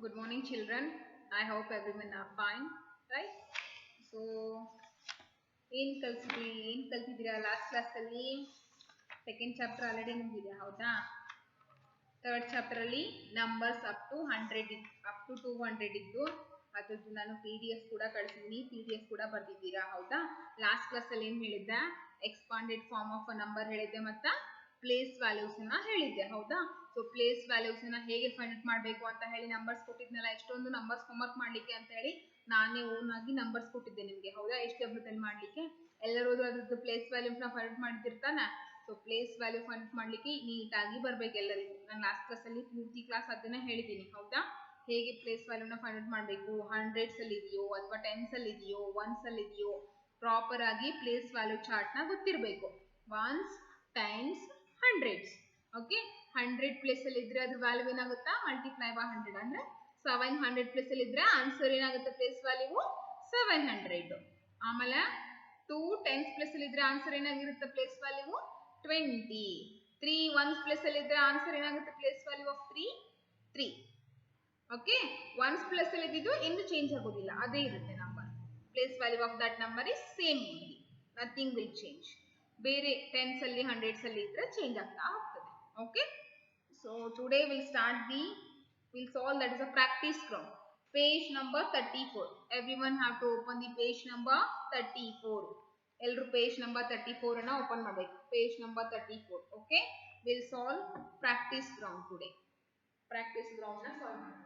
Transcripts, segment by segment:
good morning children. I hope everyone are fine, right? So ಏನ್ ಕಲ್ತಿದ್ದೀರಾ last class ಅಲ್ಲಿ second chapter already ಮುಗಿದಿದೆ ಹೌದಾ. Third chapter ಅಲ್ಲಿ numbers up to 200 ಇದ್ದು ಅದ್ರದ್ದು ನಾನು PDF ಕೂಡ ಕಳಿಸಿದ್ದೀನಿ, PDF ಕೂಡ ಬರ್ದಿದ್ದೀರಾ ಹೌದಾ. ಲಾಸ್ಟ್ ಕ್ಲಾಸ್ ಅಲ್ಲಿ ಏನ್ ಹೇಳಿದ್ದೆ, expanded form of a number ಹೇಳಿದ್ದೆ ಮತ್ತೆ ಪ್ಲೇಸ್ ವ್ಯಾಲ್ಯೂಸ್ ನ ಹೇಳಿದ್ದೆ ಹೌದಾ. ಸೊ ಪ್ಲೇಸ್ ವ್ಯಾಲ್ಯೂಸ್ ನ ಹೇಗೆ ಫೈಂಡ್ ಔಟ್ ಮಾಡಬೇಕು ಅಂತ ಹೇಳಿ ನಂಬರ್ಸ್ ಕೊಟ್ಟಿದ್ನಲ್ಲ, ಎಷ್ಟೊಂದು ನಂಬರ್ಸ್ ಹೋಮ್ವರ್ಕ್ ಮಾಡ್ಲಿಕ್ಕೆ ಅಂತ ಹೇಳಿ ನಾನೇ ಓನ್ ಆಗಿ ನಂಬರ್ಸ್ ಕೊಟ್ಟಿದ್ದೆ ನಿಮ್ಗೆ ಹೌದಾ. HW ಮಾಡ್ಲಿಕ್ಕೆ ಎಲ್ಲರೂ ಅದ್ರದ್ದು ಪ್ಲೇಸ್ ವ್ಯಾಲ್ಯೂಸ್ ನ ಫೈಂಡ್ ಔಟ್ ಮಾಡಿರ್ತಾನ. So place value find out ಮಾಡ್ಲಿಕ್ಕೆ ನೀಟಾಗಿ ಬರ್ಬೇಕು ಎಲ್ಲರಿಗೂ. ನಾನು ಲಾಸ್ಟ್ ಕ್ಲಾಸ್ ಅಲ್ಲಿ ಪೂರ್ತಿ ಕ್ಲಾಸ್ ಅದನ್ನ ಹೇಳಿದ್ದೀನಿ ಹೌದಾ. ಹೇಗೆ ಪ್ಲೇಸ್ ವ್ಯಾಲ್ಯೂನ ಫೈಂಡ್ ಔಟ್ ಮಾಡಬೇಕು, ಹಂಡ್ರೆಡ್ಸ್ ಅಲ್ಲಿ ಇದೆಯೋ ಅಥವಾ ಟೆನ್ಸ್ ಅಲ್ಲಿ ಇದೆಯೋ ಒನ್ಸ್ ಅಲ್ಲಿ ಇದೆಯೋ, ಪ್ರಾಪರ್ ಆಗಿ ಪ್ಲೇಸ್ ವ್ಯಾಲ್ಯೂ ಚಾರ್ಟ್ ನ ಗೊತ್ತಿರಬೇಕು. Once, tense, hundreds. Okay, 100 place ಅಲ್ಲಿ ಇದ್ರೆ ಅದ್ರ ವ್ಯಾಲ್ಯೂ ಏನಾಗುತ್ತಾ, ಮಲ್ಟಿಪ್ಲೈ ಬೈ 100 ಅಂದ್ರೆ 700 ಪ್ಲೇಸ್ ಅಲ್ಲಿ ಇದ್ರೆ ಆನ್ಸರ್ ಏನಾಗುತ್ತೆ, ಪ್ಲೇಸ್ ವ್ಯಾಲ್ಯೂ 700. ಆಮೇಲೆ 2 ಟೆನ್ಸ್ ಪ್ಲೇಸ್ ಅಲ್ಲಿ ಇದ್ರೆ ಆನ್ಸರ್ ಏನಾಗಿರುತ್ತೆ, ಪ್ಲೇಸ್ ವ್ಯಾಲ್ಯೂ 20. 3 ಒನ್ಸ್ ಪ್ಲೇಸ್ ಅಲ್ಲಿ ಇದ್ರೆ ಆನ್ಸರ್ ಏನಾಗುತ್ತೆ, place value of 3. Okay, once place ಅಲ್ಲಿ ಇದ್ದಿದ್ದು ಇನ್ನು ಚೇಂಜ್ ಆಗೋದಿಲ್ಲ, ಅದೇ ಇರುತ್ತೆ number. Place value of that number is same only, nothing will change. ಬೇರೆ ಟೆನ್ಸ್ ಅಲ್ಲಿ ಹಂಡ್ರೆಡ್ಸ್ ಅಲ್ಲಿ ಇದ್ರೆ ಚೇಂಜ್ ಆಗ್ತಾ ಹೋಗ್ತದೆ. Okay, so today will solve, that is a practice ground. Page number 34. Everyone have to open the page number 34. Elru page number 34 ಅನ್ನ open ಮಾಡಬೇಕು. Page number 34. Okay, we'll solve practice ground today. Practice ground ನ solve ಮಾಡೋಣ.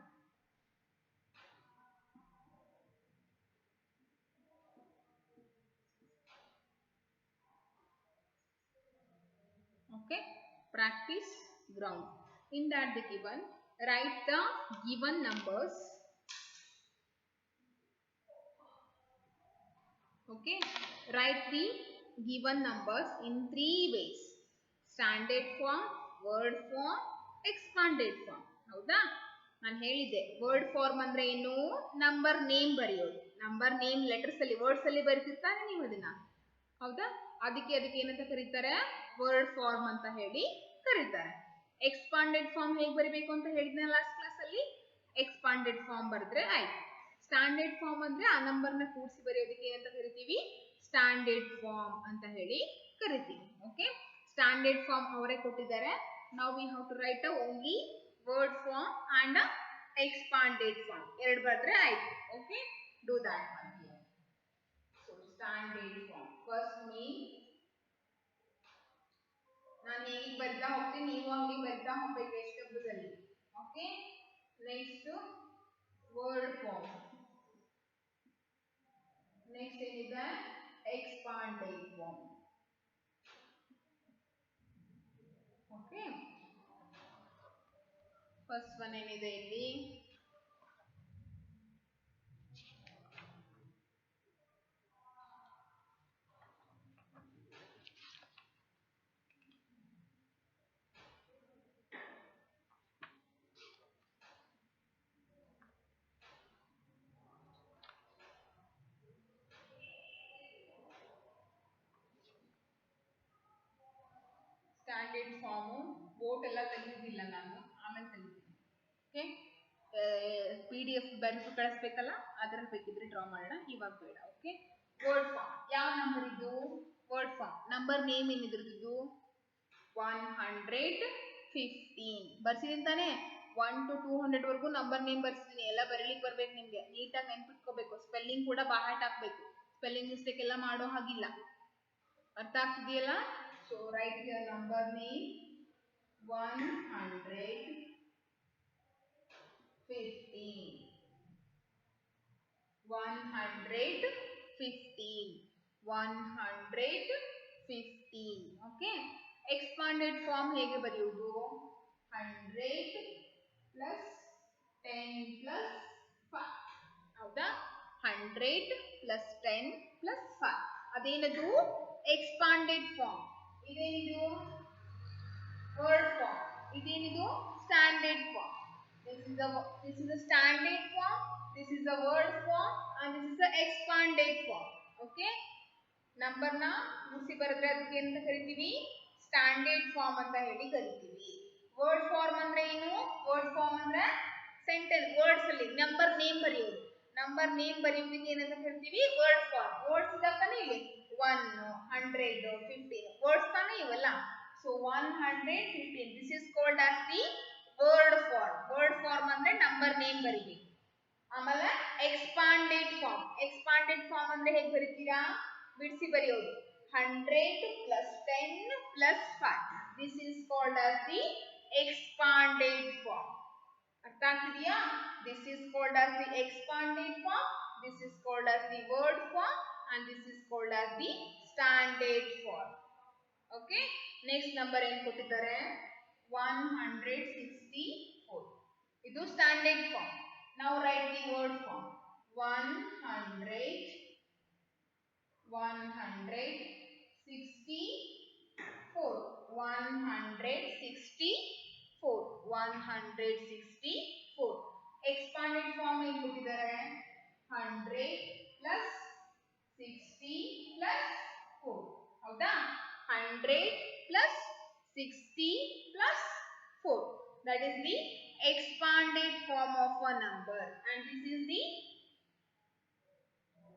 Okay, practice ground. In that the given, write the given numbers. Okay, write the given numbers in 3 ways: standard form, word form, expanded form. ಹೌದಾ, ನಾನು ಹೇಳಿದ್ದೆ word form ಅಂದ್ರೆ ಏನು, number name ಬರೆಯೋದು. Number name letters ಅಲ್ಲಿ words ಅಲ್ಲಿ ಬರೀತಿರ್ತಾನೆ ನೀವು ಅದನ್ನ ಹೌದಾ. ಅದಕ್ಕೆ ಏನಂತ ಕರೀತಾರೆ, ವರ್ಡ್ ಫಾರ್ಮ್ ಅಂತ ಹೇಳಿ ಕರೀತಾರೆ. ಎಕ್ಸ್ಪಾಂಡೆಡ್ ಫಾರ್ಮ್ ಹೇಗೆ ಬರಿಬೇಕು ಅಂತ ಹೇಳಿದ್ನ ಲಾಸ್ಟ್ ಕ್ಲಾಸ್ ಅಲ್ಲಿ. ಎಕ್ಸ್ಪಾಂಡೆಡ್ ಫಾರ್ಮ್ ಬರೆದ್ರೆ ಆಯ್ತು. ಸ್ಟ್ಯಾಂಡರ್ಡ್ ಫಾರ್ಮ್ ಅಂದ್ರೆ ಆ ನಂಬರ್ ನ ಕೂಡಿಸಿ ಬರೆಯೋದಕ್ಕೆ ಏನಂತ ಕರಿತೀವಿ, ಸ್ಟ್ಯಾಂಡರ್ಡ್ ಫಾರ್ಮ್ ಅಂತ ಹೇಳಿ ಕರಿತೀವಿ. ಓಕೆ, ಸ್ಟ್ಯಾಂಡರ್ಡ್ ಫಾರ್ಮ್ ಅವರೇ ಕೊಟ್ಟಿದ್ದಾರೆ. ನಾವು we have to write only word form and expanded form, ಎರಡು ಬರೆದ್ರೆ ಆಯ್ತು. Okay, do that one here. So standard form first name, ನಾನು ಹೇಗೆ ಬರಿತಾ ಹೋಗ್ತೀನಿ ನೀವು ಹಂಗೆ ಬರಿತಾ ಹೋಗ್ಬೇಕು ಎಷ್ಟೊಬ್ಬದಲ್ಲಿ. Okay, next word form, next ಏನಿದೆ expanded form. Okay, first one ಏನಿದೆ ಇಲ್ಲಿ, ಸ್ಟ್ಯಾಂಡರ್ಡ್ ಫಾರ್ಮು ಬೋಟ್ ಎಲ್ಲ ತೆಗೆದಿಲ್ಲ ನಾನು, ಆಮೇಲೆ ತೆಗಿತೀನಿ. ಓಕೆ, PDF ಬರೆದು ಕಳಿಸ್ಬೇಕಲ್ಲ, ಅದ್ರಲ್ಲಿ ಬೇಕಿದ್ರೆ ಡ್ರಾ ಮಾಡೋಣ, ಇವಾಗ ಬೇಡ. ಓಕೆ, ವರ್ಡ್ ಫಾರ್ಮ್ ಯಾವ ನಂಬರ್ ಇದು, ವರ್ಡ್ ಫಾರ್ಮ್ ನಂಬರ್ ನೇಮ್ ಏನಿದ್ರದ್ದು 115 ಬರ್ಸಿದೀನಿ ತಾನೆ. 1 to 200 ವರೆಗೂ ನಂಬರ್ ನೇಮ್ ಬರ್ಸಿದೀನಿ. ಎಲ್ಲ ಬರೀಲಿಕ್ಕೆ ಬರ್ಬೇಕು ನಿಮ್ಗೆ, ನೀಟಾಗಿ ನೆನ್ಪಿಟ್ಕೋಬೇಕು. ಸ್ಪೆಲ್ಲಿಂಗ್ ಕೂಡ ಬಾಹಾಟ್ ಹಾಕ್ಬೇಕು, ಸ್ಪೆಲ್ಲಿಂಗ್ ಮಿಸ್ಟೇಕ್ ಎಲ್ಲ ಮಾಡೋ ಹಾಗಿಲ್ಲ. ಅರ್ಥ ಆಗ್ತಿದೆಯಲ್ಲ. So write your number name 115. 115. Okay, expanded form ಹೇಗೆ ಬರೆಯುವುದು, 100 ಪ್ಲಸ್ 10 ಪ್ಲಸ್ 5 ಹೌದಾ. 100 ಪ್ಲಸ್ 10 ಪ್ಲಸ್ 5 ಅದೇನದು ಎಕ್ಸ್ಪಾಂಡೆಡ್ ಫಾರ್ಮ್. ಇದೇನಿದು ವರ್ಡ್ ಫಾರ್ಮ್, ಇದೇನಿದು standard form. This is the standard form, this is the word form and this is the expanded form. Okay, number ನ ಮುಗಿಸಿ ಬರೆದ್ರೆ ಅದಕ್ಕೆ ಏನಂತ ಕರಿತೀವಿ, ಸ್ಟ್ಯಾಂಡರ್ಡ್ ಫಾರ್ಮ್ ಅಂತ ಹೇಳಿ ಕರಿತೀವಿ. ವರ್ಡ್ ಫಾರ್ಮ್ ಅಂದ್ರೆ ಏನು, ವರ್ಡ್ ಫಾರ್ಮ್ ಅಂದ್ರೆ ಸೆಂಟೆನ್ಸ್ ವರ್ಡ್ಸ್ ಅಲ್ಲಿ ನಂಬರ್ ನೇಮ್ ಬರೆಯೋದು. ನಂಬರ್ ನೇಮ್ ಬರೆಯೋದಕ್ಕೆ ಏನಂತ ಹೇಳ್ತೀವಿ? Word form. ವರ್ಡ್ಸ್ ಇದಾವತಾನೆ ಇಲ್ಲಿ 1 100 15 ವರ್ಡ್ಸ್ ತಾನೆ ಇವೆಲ್ಲ. So 115 this is called as the word form. Word form ಅಂದ್ರೆ ನಂಬರ್ ನೇಮ್ ಬರೀಬೇಕು. ಆಮೇಲೆ ಎಕ್ಸ್ಪಾಂಡೆಡ್ ಫಾರ್ಮ್. ಎಕ್ಸ್ಪಾಂಡೆಡ್ ಫಾರ್ಮ್ ಅಂದ್ರೆ ಹೇಗೆ ಬರೀತೀರಾ? ಬಿಡಿಸಿ ಬರೆಯೋದು 100 plus 10 plus 5. This is called as the expanded form. ಅರ್ಥ ಆಗ್ತಿದೆಯಾ? This is called as the expanded form. This is called as the word form and this is called as the standard form. Okay? Next number ಏನು ಕೊಟ್ಟಿದ್ದಾರೆ? 164. ಇದು standard form. Now write the word form. 164 164 expanded form ಏನು ಕೊಟ್ಟಿದ್ದಾರೆ? 100 plus 60 plus 4. ಹೌದಾ? 100 plus 60 plus 4. That is the expanded form of a number and this is the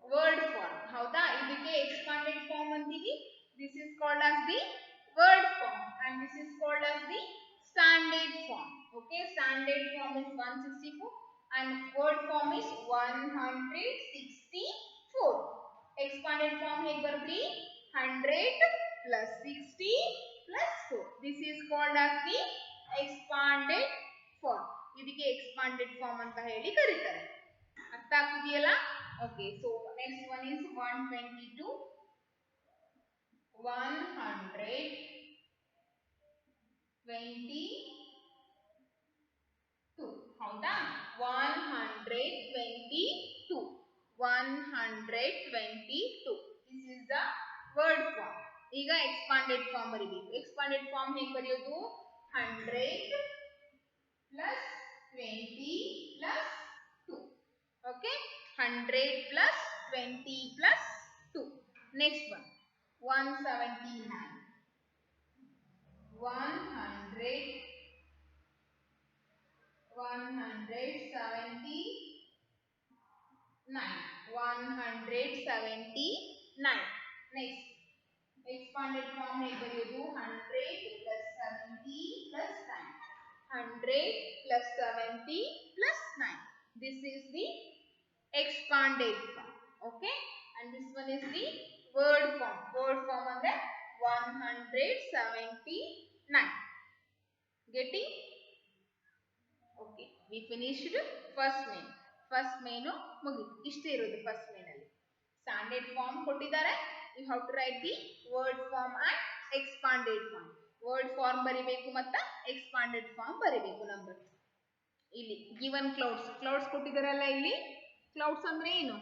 word form. ಹೌದಾ? ಇದಕ್ಕೆ expanded form ಅಂತೀವಿ. This is called as the word form and this is called as the standard form. Okay, standard form is 164 and word form is 164. Expanded form ಹೇಗೆ ಬರ್ತೀವಿ? 100 plus 60 plus 4. This is called as the expanded form. ಇದಕ್ಕೆ expanded form ಅಂತ ಹೇಳಿ ಕರೀತಾರೆ. ಅರ್ಥ ಆಗ್ತಿದೆಯಲ್ಲ? Okay, so next one is 122. 122. ಹೌದಾ? 122. 122. This is the word form. ಈಗ expanded form ಬರೀಬೇಕು. expanded form ಹೇಗೆ ಬರೆಯೋದು? 100 plus 20 plus 2. Okay? 100 plus 20 plus 2. Next one. 179. 179. Next. Expanded form ಹೇಗೆ ಬರೆಯೋದು? 100 plus 70 plus 9. 100 plus 70 plus 9. This is the expanded form. Okay? And this one is the word form. Word form ಅಂದ್ರೆ 179. Getting? Okay. We finished first main. First main ಮುಗಿತು. ಇಷ್ಟೇ ಇರೋದು first main ಅಲ್ಲಿ. Standard form ಕೊಟ್ಟಿದ್ದಾರೆ. You have to write the word form and expanded form. Word form ಬರಿಬೇಕು ಮತ್ತು expanded form ಬರಿಬೇಕು. Number ಇಲ್ಲಿ given clouds. Clouds ಕೊಟ್ಟಿದ್ದಾರಲ್ಲ ಇಲ್ಲಿ. Clouds ಅಂದ್ರೆ ಏನು?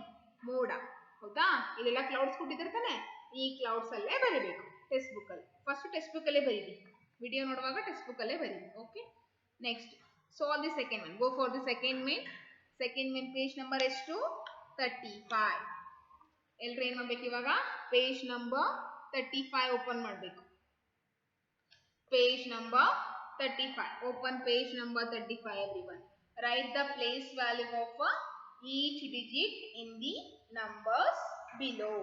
ಮೋಡ. ಹೌದಾ? ಇಲ್ಲೆಲ್ಲ ಕ್ಲೌಡ್ಸ್ ಕೊಟ್ಟಿದ್ದಾರೆ ತಾನೆ? ಈ ಕ್ಲೌಡ್ಸ್ ಅಲ್ಲೇ ಬರಿಬೇಕು ಟೆಕ್ಸ್ಟ್ ಬುಕ್ ಅಲ್ಲಿ. ಫಸ್ಟ್ ಟೆಕ್ಸ್ಟ್ ಬುಕ್ ಅಲ್ಲೇ ಬರೀಬೇಕು. ವಿಡಿಯೋ ನೋಡುವಾಗ ಟೆಕ್ಸ್ಟ್ ಬುಕ್ ಅಲ್ಲೇ ಬರೀಬೇಕು. Okay, next solve the second one. Go for the second main. Second main page number ಎಷ್ಟು? 35. ಎಲ್ರು ಏನ್ ಮಾಡ್ಬೇಕು ಇವಾಗ? ಪೇಜ್ ನಂಬರ್ 35 ಓಪನ್ ಮಾಡಬೇಕು. Page number 35. Open page number 35 everyone. Write the place value of each digit in the numbers below.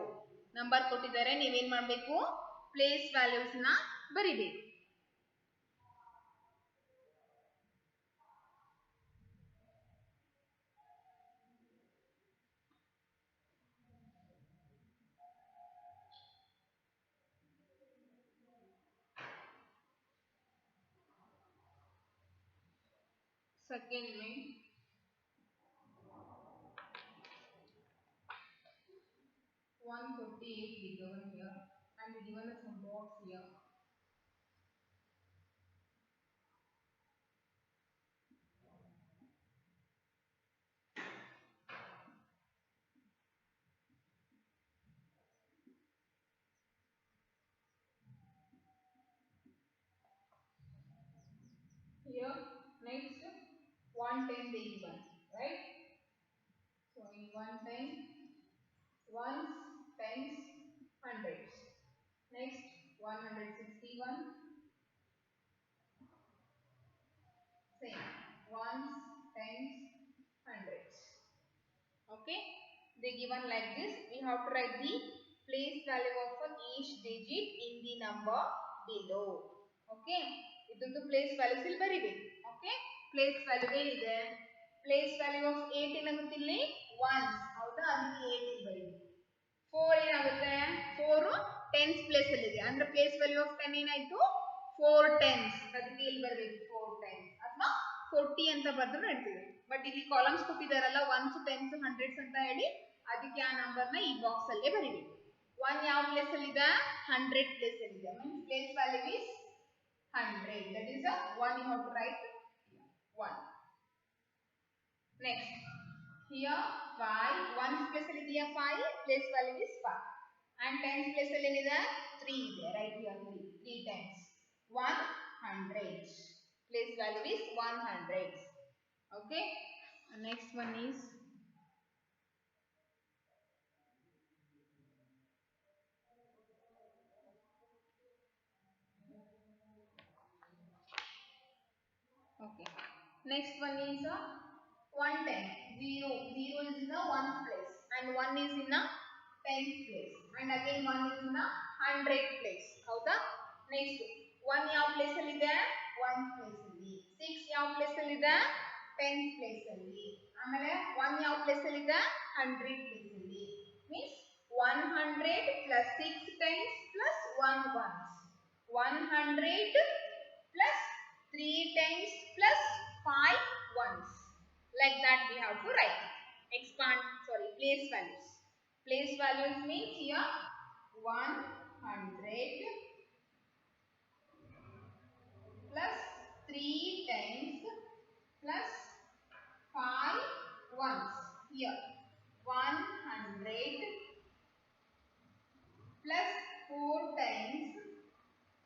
Number ಕೊಟ್ಟಿದ್ದಾರೆ, ನೀವೇನ್ ಮಾಡಬೇಕು? Place values ನ ಬರಿಬೇಕು. Second main. One 38 given here and given some box here. Here next 110 they given, right? So in 110 ones, tens, hundreds. Next 161 same ones, tens, they given like this. We have to write the place value of each digit in the number below. Okay, idrದ್ದು place values ಇಲ್ಲಿ ಬರಿಬೇಕು. Okay, place value ಏನಿದೆ, place value of 8 ಏನಾಗುತ್ತೆ ಇಲ್ಲಿ ones, ಹೌದಾ, ಅದಕ್ಕೆ 8 ಇಲ್ಲಿ ಬರಿಬೇಕು. 4 ಏನಾಗುತ್ತೆ, 4 ಟೆನ್ಸ್ ಪ್ಲೇಸ್ ಅಲ್ಲಿ ಇದೆ ಅಂದ್ರೆ ಪ್ಲೇಸ್ ವ್ಯಾಲ್ಯೂ ಆಫ್ 10 ಏನಾಯ್ತು 4 ಟೆನ್ಸ್, ಅದಕ್ಕೆ ಇಲ್ಲಿ ಬರಬೇಕು 4 ಟೆನ್ಸ್ ಅಥವಾ 40 ಅಂತ ಬರೆದ್ರು ನಡೀತದೆ. ಬಟ್ ಇಲ್ಲಿ ಕಾಲಮ್ಸ್ ಕೊಟ್ಟಿದಾರಲ್ಲ ಒನ್ಸ್ ಟೆನ್ಸ್ ಹಂಡ್ರೆಡ್ಸ್ ಅಂತ ಹೇಳಿ, ಅದಕ್ಕೆ ಆ ನಂಬರ್ ನ ಈ ಬಾಕ್ಸ್ ಅಲ್ಲೇ ಬರೀಬೇಕು. 1 ಯಾವ ಪ್ಲೇಸ್ ಅಲ್ಲಿ ಇದೆ, 100 ಪ್ಲೇಸ್ ಅಲ್ಲಿ ಇದೆ, means place value is 100. that is the one you have to write 1. next here 5 ones place ಅಲ್ಲಿ ಇದೆಯಾ 5, place value is 5. and tens place ಅಲ್ಲಿ ಏನಿದೆ 3 ಇದೆ, right here 3 times 100, place value is 100. okay, next one is okay, next one is 110. 0 is in the ones place and 1 is in the tens place and again 1 is in the 100 place, ಹೌದಾ. next 1 ಯಾವ place ಅಲ್ಲಿ ಇದೆ, ones place ಅಲ್ಲಿ. 6 ಯಾವ place ಅಲ್ಲಿ ಇದೆ, tens place ಅಲ್ಲಿ. ಆಮೇಲೆ 1 ಯಾವ ಪ್ಲೇಸ್ ಅಲ್ಲಿ ಇದೆ, 100 place ಅಲ್ಲಿ. means 100 plus 6 tens plus 1 ones, 100 plus 3 tens plus 5 ones. like that we have to write. Expand, sorry, place values. Place values means here 100 plus 3 tens plus 5 ones. Here 100 plus 4 tens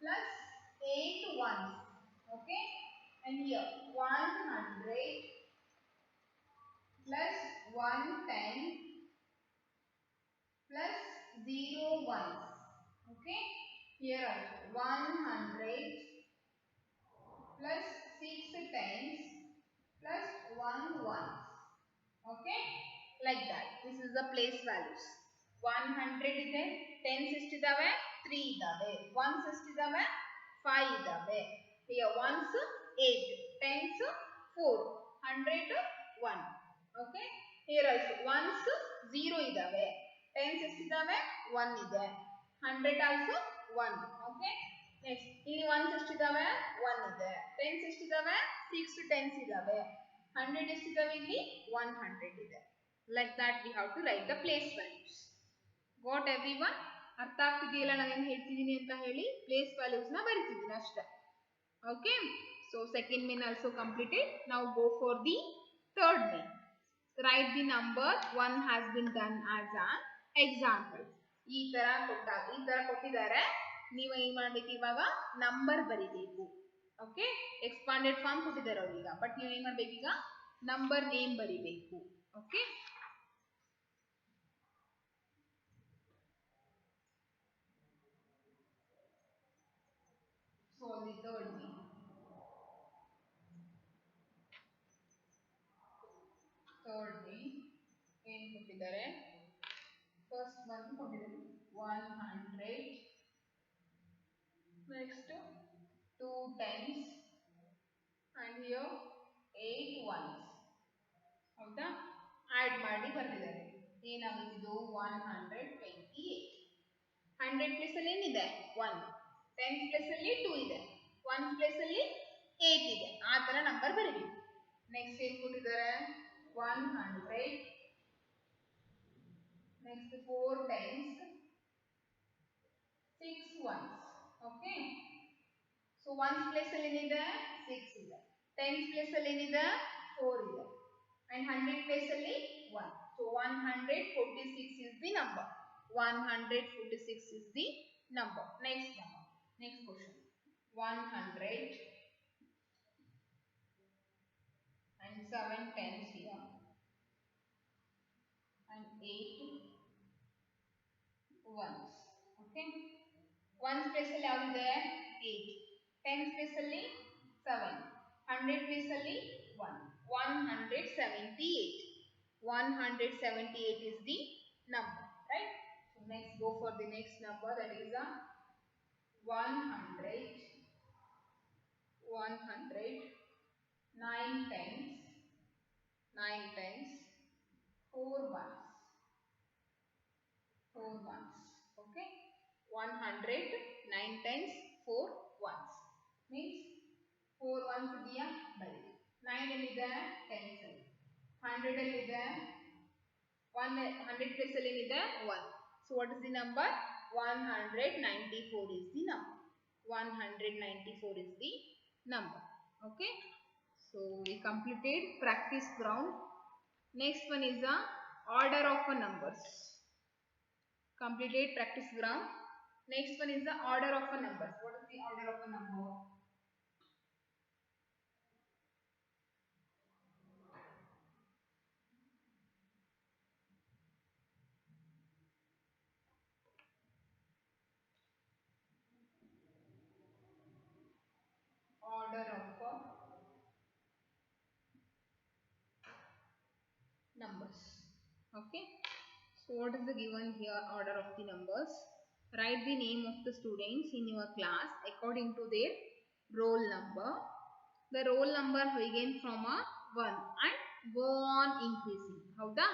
plus 8 ones. Okay, and here 100 plus 110 plus 0 ones. okay, here also 100 plus 6 tens plus 1 ones. okay, like that. this is the place values. 100 ಇದೆ, tens ಎಷ್ಟಿದಾವೆ 3 ಇದಾವೆ, ones ಎಷ್ಟಿದಾವೆ 5 ಇದಾವೆ. here ones 8, tens 4, 100 1. okay, here also ones 0 ಇದಾವೆ, tens ಎಷ್ಟಿದಾವೆ 1 ಇದೆ, 100 also 1. okay, next ಇಲ್ಲಿ ones ಎಷ್ಟಿದಾವೆ 1 ಇದೆ, tens ಎಷ್ಟಿದಾವೆ 6 tens ಇದಾವೆ, 100 ಎಷ್ಟಿದಾವೆ ಇಲ್ಲಿ 100 ಇದೆ. like that we have to write the place values. got everyone? ಅರ್ಥ ಆಗ್ತಿದೆಯಲ್ಲ ನಾನು ಏನು ಹೇಳ್ತಿದ್ದೀನಿ ಅಂತ ಹೇಳಿ, ಪ್ಲೇಸ್ ವ್ಯಾಲ್ಯೂಸ್ ನ ಬರೀತಿದ್ದೀನಿ ಅಷ್ಟೇ. okay, so second main also completed. now go for the third main. write the number one has been done as an example. ಈ ತರ ಕೊಟ್ಟಿದ್ದಾರೆ, ನೀವು ಏನು ಮಾಡಬೇಕು ಇವಾಗ ನಂಬರ್ ಬರೀಬೇಕು. ಓಕೆ, ಎಕ್ಸ್ಪಾಂಡೆಡ್ ಫಾರ್ಮ್ ಕೊಟ್ಟಿದ್ದಾರೆ ಅವ್ರೀಗ, ಬಟ್ ನೀವು ಏನು ಮಾಡಬೇಕು ಈಗ ನಂಬರ್ ನೇಮ್ ಬರೀಬೇಕು. Okay, so the third main. third main ಏನು ಕೊಟ್ಟಿದ್ದಾರೆ, ಫಸ್ಟ್ ಒನ್ ಕೊಟ್ಟಿದ್ದಾರೆ 100, next 2 tens and here 8 ones. ಹೌದಾ, ಆಡ್ ಮಾಡಿ ಬರ್ತಿದ್ದಾರೆ. ಏನಾಗುತ್ತೆ ಇದು 128. 100 ಪ್ಲೇಸ್ ಅಲ್ಲಿ ಏನಿದೆ 1, ಟೆನ್ಸ್ ಪ್ಲೇಸ್ ಅಲ್ಲಿ 2 ಇದೆ, 1 ಪ್ಲೇಸ್ ಅಲ್ಲಿ 8 ಇದೆ, ಆ ತರ ನಂಬರ್ ಬರೀಬೇಕು. ನೆಕ್ಸ್ಟ್ ಏನು ಕೊಟ್ಟಿದ್ದಾರೆ 100, next 4 tens, 6 ones. Okay, so 1 place ಅಲ್ಲಿ ಏನಿದೆ 6 ಇದೆ, ಟೆನ್ಸ್ ಪ್ಲೇಸ್ ಅಲ್ಲಿ ಏನಿದೆ 4 ಇದೆ, and 100 place ಅಲ್ಲಿ 1. so 146 is the number. 146 is the number. next question 100 and 7 tens here and 8 ones. okay, ones place ಅಲ್ಲಿ ಯಾವಿದೆ 8, tens place ಅಲ್ಲಿ 7, 100 place ಅಲ್ಲಿ 1, 178. 178 is the number, right? So next go for the next number, that is a 100, 9 tens, 4 ones, 4 ones, okay? 100, 9 tens, 4 ones, means 4 ones ಇದೆಯಾ ಬರಿ 9 ಎಲ್ಲಿದೆ 10 ಅಲ್ಲಿ 100 ಎಲ್ಲಿದೆ 100 place ಅಲ್ಲಿ ಏನಿದೆ 1. So what is the number? 194 is the number. 194 is the number. Okay. So we completed practice ground. Next one is the order of a numbers. Completed practice ground. Next one is the order of a numbers. What is the order of a number? Order of a numbers. Okay. So what is the given here order of the numbers? Write the name of the students in your class according to their roll number. The roll number begin from a 1 and go on increasing. ಹೌದಾ?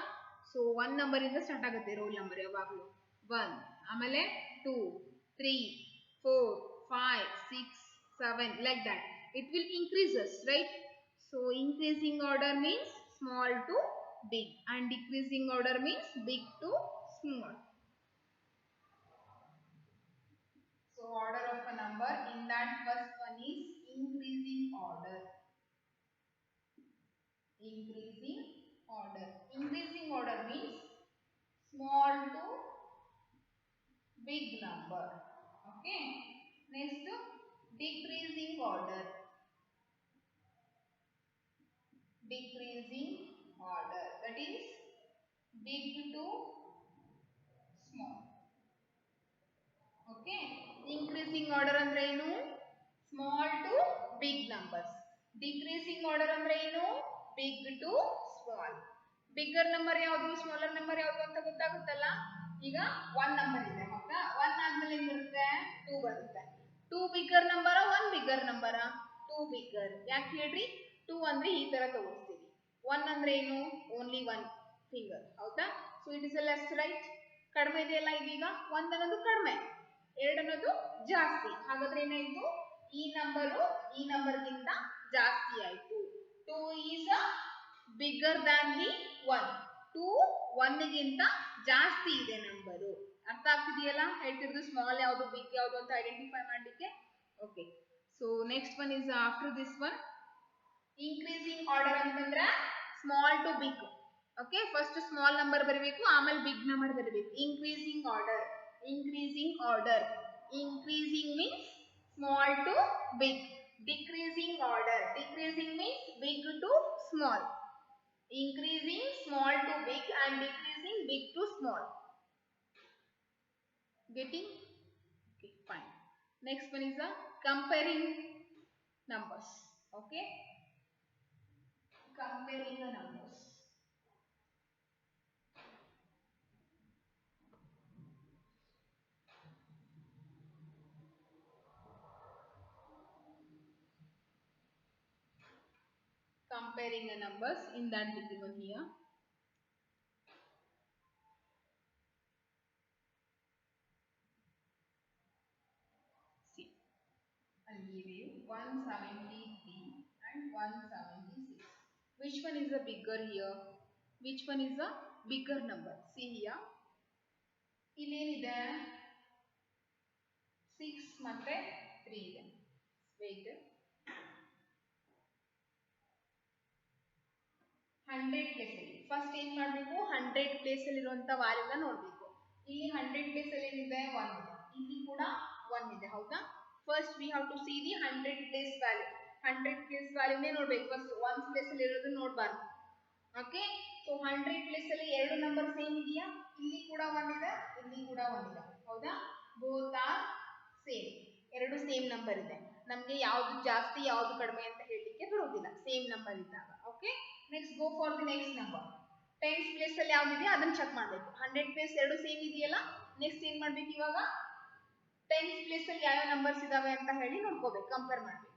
So 1 number ಇಂದ start ಆಗುತ್ತೆ roll number ಯಾವಾಗಲೂ 1 ಆಮೇಲೆ 2 3 4 5 6 7 like that. It will increases, right? So increasing order means small to big and decreasing order means big to small. So order of a number in that first one is increasing order. Increasing order. Increasing order means small to big number. Okay. Next, decreasing order. Decreasing order. That is big to small. Okay. Increasing order andre enu small to big numbers. Decreasing order andre enu big to small. Bigger number ಯಾವುದು smaller number ಯಾವುದು ಅಂತ ಗೊತ್ತಾಗುತ್ತಲ್ಲ. ಈಗ 1 number ಇದೆ ಹೌದಾ 1 ಆದ್ಮೇಲೆ ಏನು ಬರುತ್ತೆ 2 ಬರುತ್ತೆ 2 bigger number 1 bigger number 2 bigger ಯಾಕೆ ಹೇಳ್ರಿ 2 ಅಂದ್ರೆ ಈ ತರ ತಗೋತೀವಿ 1 ಅಂದ್ರೆ ಏನು ಓನ್ಲಿ 1 ಫಿಂಗರ್ ಹೌದಾ so it is a less right ಕಡಿಮೆ ಇದೆಯಲ್ಲ ಇದೀಗ 1 ಅನ್ನೋದು ಕಡಿಮೆ 2 ಅನ್ನೋದು ಜಾಸ್ತಿ ಹಾಗಾದ್ರೆ ಏನಾಯ್ತು ಈ ನಂಬರ್ ಗಿಂತ ಜಾಸ್ತಿ ಆಯ್ತು 2 is bigger than the 1 2 1 ಗಿಂತ ಜಾಸ್ತಿ ಇದೆ ನಂಬರು ಅರ್ಥ ಆಗ್ತಿದೆಯಲ್ಲ ಹೇಳ್ತಿರೋದು ಸ್ಮಾಲ್ ಯಾವುದು ಬಿಗ್ ಯಾವುದು ಅಂತ ಐಡೆಂಟಿಫೈ ಮಾಡಲಿಕ್ಕೆ okay so next one is after this one increasing order ಅಂತಂದ್ರೆ small to big okay first small number ಬರಬೇಕು ಆಮೇಲೆ ಬಿಗ್ ನಂಬರ್ ಬರಬೇಕು increasing order increasing means small to big decreasing means big to small increasing small to big and decreasing big to small getting okay fine next one is a comparing numbers okay comparing the numbers comparing the numbers in that given here see I'll give you 173 and 176 which one is the bigger here which one is the bigger number see here ಇಲ್ಲೇನಿದೆ 6 ಮತ್ತೆ 3 ಇದೆ wait 100 place ಅಲ್ಲಿ first ಏನು ಮಾಡಬೇಕು 100 place ಅಲ್ಲಿ ಇರುವಂತ ವ್ಯಾಲ್ಯೂನ ನೋಡಬೇಕು ಇಲ್ಲಿ 100 place ಅಲ್ಲಿ ಏನಿದೆ 1 ಇದೆ ಇಲ್ಲಿ ಕೂಡ 1 ಇದೆ ಹೌದಾ first we have to see the 100 place value 100 place ವ್ಯಾಲ್ಯೂನೇ ನೋಡಬೇಕು ಫಸ್ಟ್ 1 ಪ್ಲೇಸ್ ಅಲ್ಲಿ ಇರೋದು ನೋಡಬಾರ್ದು ಓಕೆ ಸೊ 100 ಪ್ಲೇಸ್ ಅಲ್ಲಿ ಎರಡು ನಂಬರ್ ಸೇಮ್ ಇದೆಯಾ ಇಲ್ಲಿ ಕೂಡ 1 ಇದೆ ಇಲ್ಲಿ ಕೂಡ 1 ಇದೆ ಹೌದಾ ಬೋತ್ ಆರ್ ಸೇಮ್ ಎರಡು ಸೇಮ್ ನಂಬರ್ ಇದೆ ನಮಗೆ ಯಾವುದು ಜಾಸ್ತಿ ಯಾವುದು ಕಡಿಮೆ ಅಂತ ಹೇಳಲಿಕ್ಕೆ ಬರೋದಿಲ್ಲ ಸೇಮ್ ನಂಬರ್ ಇದ್ದಾಗ okay next go for the next number tense place ಅಲ್ಲಿ ಯಾವ್ದಿದೆಯಾ ಅದನ್ನ ಚೆಕ್ ಮಾಡಬೇಕು. 100 ಪ್ಲೇಸ್ ಎರಡು ಸೇಮ್ ಇದೆಯಲ್ಲ. ನೆಕ್ಸ್ಟ್ ಏನ್ ಮಾಡ್ಬೇಕು ಇವಾಗ, ಟೆನ್ಸ್ ಪ್ಲೇಸ್ ಅಲ್ಲಿ ಯಾವ ನಂಬರ್ಸ್ ಇದಾವೆ ಅಂತ ಹೇಳಿ ನೋಡ್ಕೋಬೇಕು, ಕಂಪೇರ್ ಮಾಡಬೇಕು.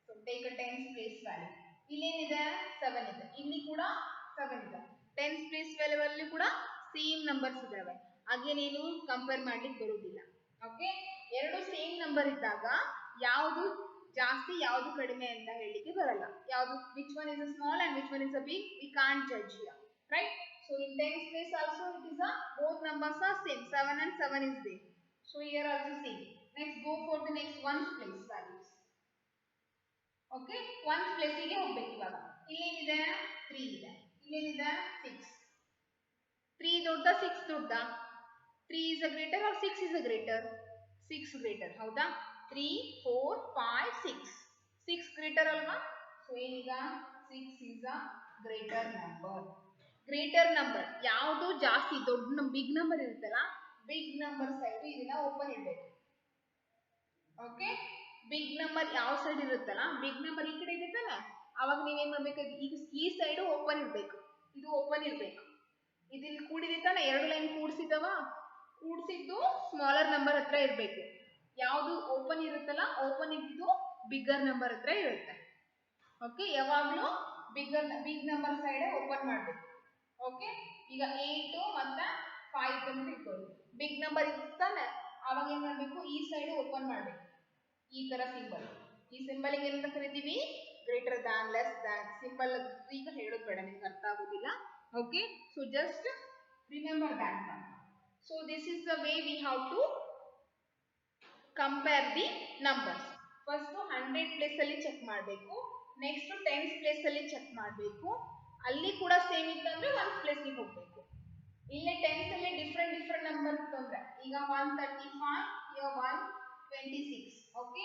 So take a tens place value. ಇಲ್ಲೇನಿದೆ 7 ಇದೆ, ಇಲ್ಲಿ ಕೂಡ 7 ಇದೆ. ಟೆನ್ಸ್ ಪ್ಲೇಸ್ ವ್ಯಾಲ್ಯೂ ಅಲ್ಲಿ ಕೂಡ ಸೇಮ್ ನಂಬರ್ಸ್ ಇದಾವೆ, ಅಗೇನ್ ಏನು ಕಂಪೇರ್ ಮಾಡ್ಲಿಕ್ಕೆ ಬರುವುದಿಲ್ಲ. ಓಕೆ, ಎರಡು ಸೇಮ್ ನಂಬರ್ ಇದ್ದಾಗ ಯಾವುದು ಜಾಸ್ತಿ ಯಾವುದು ಕಡಿಮೆ ಅಂತ ಹೇಳಲಿಕ್ಕೆ ಬರಲ್ಲ. ಯಾವುದು which one is a small and which one is a big, we can't judge here, right? So in tens place also it is a both numbers are same, 7 and 7 is there. So here also same. Next go for the next ones place values. Okay, ones place ಗೆ ಹೋಗಬೇಕು ಇವಾಗ. ಇಲ್ಲೇನಿದೆ 3 ಇದೆ, ಇಲ್ಲೇನಿದೆ 6. 3 ದೊಡ್ಡ 6 ದೊಡ್ಡ? 3 is a greater or 6 is a greater? 6 greater, ಹೌದಾ? 3 4 5 6, 6 greater ಅಲ್ವಾ? So ಏನೀಗ 6 is a greater number. Greater number ಯಾವುದು ಜಾಸ್ತಿ ದೊಡ್ಡ ಬಿಗ್ ನಂಬರ್ ಇರುತ್ತಲ್ಲ, ಬಿಗ್ ನಂಬರ್ ಸೈಡ್ ಇದನ್ನ ಓಪನ್ ಇಡಬೇಕು. ಓಕೆ, ಬಿಗ್ ನಂಬರ್ ಯಾವ ಸೈಡ್ ಇರುತ್ತಲ್ಲ, ಬಿಗ್ ನಂಬರ್ ಈ ಕಡೆ ಇರುತ್ತಲ್ಲ, ಅವಾಗ ನೀವೇನ್ ಮಾಡ್ಬೇಕು, ಈಗ ಈ ಸೈಡ್ ಓಪನ್ ಇರಬೇಕು, ಇದು ಓಪನ್ ಇರಬೇಕು. ಇದಿಲ್ಲಿ ಕೂಡಿದೆ ತಾನೆ, ಎರಡು ಲೈನ್ ಕೂಡಿಸಿದವ, ಕೂಡಿಸಿದ್ದು ಸ್ಮಾಲರ್ ನಂಬರ್ ಹತ್ರ ಇರಬೇಕು. ಯಾವುದು ಓಪನ್ ಇರುತ್ತಲ್ಲ, ಓಪನ್ ಇದ್ದಿದ್ದು ಬಿಗ್ಗರ್ ನಂಬರ್ ಹತ್ರ ಇರುತ್ತೆ. ಓಕೆ, ಯಾವಾಗಲೂ ಬಿಗ್ ನಂಬರ್ ಸೈಡ್ ಓಪನ್ ಮಾಡಬೇಕು. ಓಕೆ, ಈಗ 8 ಮತ್ತೆ 5 ಅಂತ ಇಟ್ಕೊಳ್ಳಿ. ಬಿಗ್ ನಂಬರ್ ಇರ್ತಾನೆ, ಅವಾಗ ಏನ್ ಮಾಡಬೇಕು, ಈ ಸೈಡ್ ಓಪನ್ ಮಾಡಬೇಕು. ಈ ತರ ಸಿಂಬಲ್, ಈ ಸಿಂಬಲ್ ಏನಂತ ಕರಿತೀವಿ, greater than less than symbol. ಈಗ ಹೇಳೋದು ಬೇಡ, ನಿಮ್ಗೆ ಅರ್ಥ ಆಗೋದಿಲ್ಲ. Okay, so just remember that one. So this is the way we have to compare the numbers. First 100 place ಅಲ್ಲಿ ಚೆಕ್ ಮಾಡಬೇಕು, ನೆಕ್ಸ್ಟ್ ಟೆನ್ಸ್ ಪ್ಲೇಸ್ ಅಲ್ಲಿ ಚೆಕ್ ಮಾಡಬೇಕು. ಅಲ್ಲಿ ಕೂಡ ಸೇಮ್ ಇತ್ತಂದ್ರೆ ಒನ್ ಪ್ಲೇಸ್ ಗೆ ಹೋಗಬೇಕು. ಇಲ್ಲೇ ಟೆನ್ಸ್ ಅಲ್ಲಿ ಡಿಫ್ರೆಂಟ್ ನಂಬರ್ ಇತ್ತಂದ್ರೆ, ಈಗ 135, ಈಗ 126. ಓಕೆ,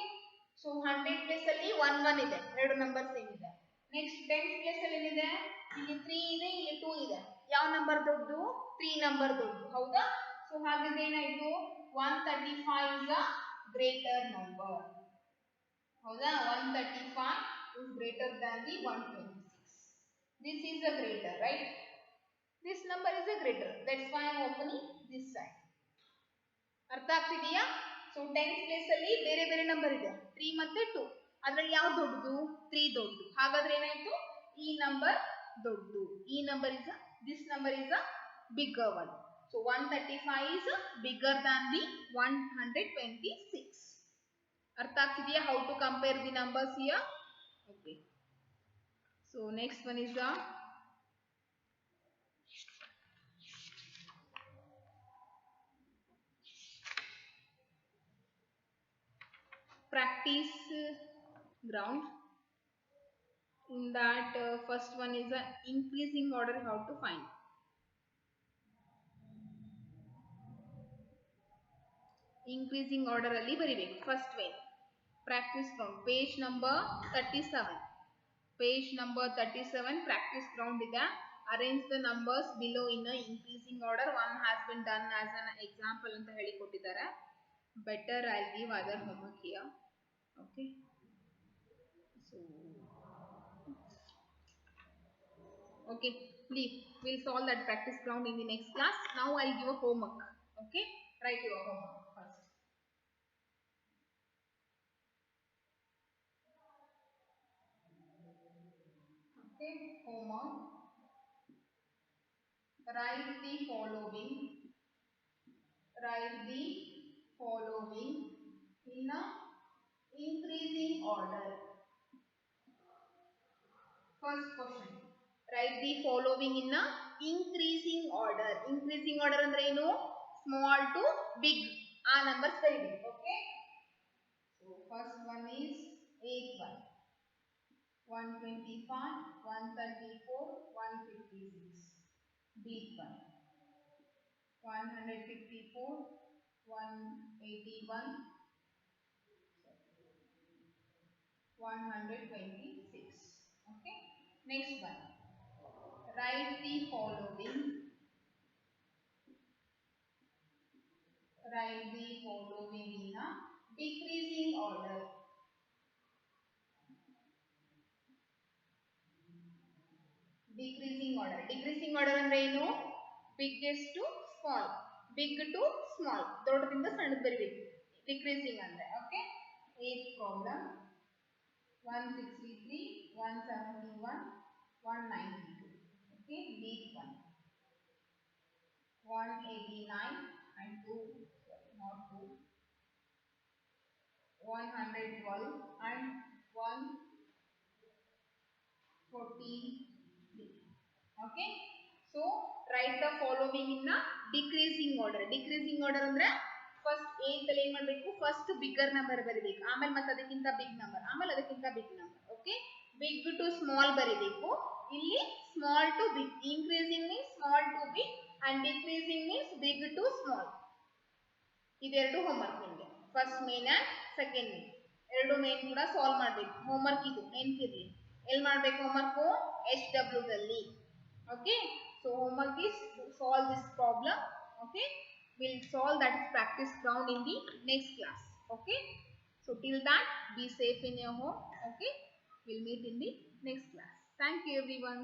ಸೊ 100 ಪ್ಲೇಸ್ ಅಲ್ಲಿ 1 ಇದೆ, ಎರಡು ನಂಬರ್ ಸೇಮ್ ಇದೆ. ನೆಕ್ಸ್ಟ್ ಟೆನ್ಸ್ ಪ್ಲೇಸ್ ಅಲ್ಲಿ ಏನಿದೆ, ಇಲ್ಲಿ 3 ಇದೆ, ಇಲ್ಲಿ 2 ಇದೆ. ಯಾವ ನಂಬರ್ ದೊಡ್ಡದು? 3 ನಂಬರ್ ದೊಡ್ಡದು, ಹೌದಾ? ಸೊ ಹಾಗಾದ್ರೆ ಏನಾಯ್ತು, 135 is a greater number, ಹೌದಾ? 135 is greater than the 126. This is a greater, right? This number is a greater. That's why I am opening this side. ಅರ್ಥ ಆಗ್ತಿದೆಯಾ? ಸೊ ಟೆನ್ಸ್ ಪ್ಲೇಸ್ ಅಲ್ಲಿ ಬೇರೆ ಬೇರೆ ನಂಬರ್ ಇದೆ, 3 ಮತ್ತೆ 2. ಅದ್ರಲ್ಲಿ ಯಾವ್ದು ದೊಡ್ಡದು? 3 ದೊಡ್ಡದು. ಹಾಗಾದ್ರೆ ಏನಾಯ್ತು, ಈ ನಂಬರ್ ದೊಡ್ಡದು. ಈ number is this number is a bigger one. So 135 is bigger than the 126. ಅರ್ಥ ಆಗ್ತಿದೆಯಾ? How to compare the numbers here? Okay, so next one is the practice ground. In that first one is the increasing order, how to find. Increasing order ಅಲ್ಲಿ ಬರಿಬೇಕು. First way practice ground, page number 37. Page number 37 practice ground ಇದೆ. Arrange the numbers below in increasing order. One has been done as an example ಅಂತ ಹೇಳಿ ಕೊಟ್ಟಿದ್ದಾರೆ. Better I give other homework here. Okay, so okay, leave, we'll solve that practice ground in the next class. Now I'll give a homework. Okay, write your homework first. Okay, homework. Write the following. Write the following in a increasing order. First question. Write the following in a increasing order. Increasing order ಅಂದ್ರೆ ಏನು? Small to big. ಆ numbers ಬರೀಬೇಕು. Okay. So first one is 81, 125, 134, 156. Big one. 154, 181, 126. Okay. Next one. Write the following. Write the following in a decreasing order. Decreasing order. Decreasing order ಅಂದ್ರೆ ಏನು? Biggest to small, big to small, ದೊಡ್ಡದಿಂದ ಸಣ್ಣದು ಬರಬೇಕು. Decreasing ಅಂದ್ರೆ okay. 8th problem 163, 171, 192. Okay, these one 189 and 2, not 2, 112 and 143. Okay, so write the following in a decreasing order. Decreasing order ಅಂದ್ರೆ first ಏತ್ ಅಲ್ಲಿ ಏನು ಮಾಡಬೇಕು? First bigger number ಬರೀಬೇಕು, ಆಮೇಲೆ ಮತ್ತೆ ಅದಕ್ಕಿಂತ ಬಿಗ್ ನಂಬರ್, ಆಮೇಲೆ ಅದಕ್ಕಿಂತ big number. Okay, big to small ಬರೀಬೇಕು. ಇಲ್ಲಿ small to big. Increasing means small to big and decreasing means big to small. ಇದೆರಡು ಹೋಮ್ವರ್ಕ್ ನಿಮಗೆ, first main and second main. ಎರಡು ಮೇನ್ ಕೂಡ ಸಾಲ್ವ್ ಮಾಡಬೇಕು. ಹೋಮ್ವರ್ಕ್ ಇದು ನೆನಪಿರಲಿ. ಎಲ್ಲಿ ಮಾಡಬೇಕು ಹೋಮ್ವರ್ಕ್? SW ದಲ್ಲಿ. Okay, so homework is to solve this problem. Okay, we'll solve that practice round in the next class. Okay, so till that be safe in your home. Okay, we'll meet in the next class. Thank you everyone.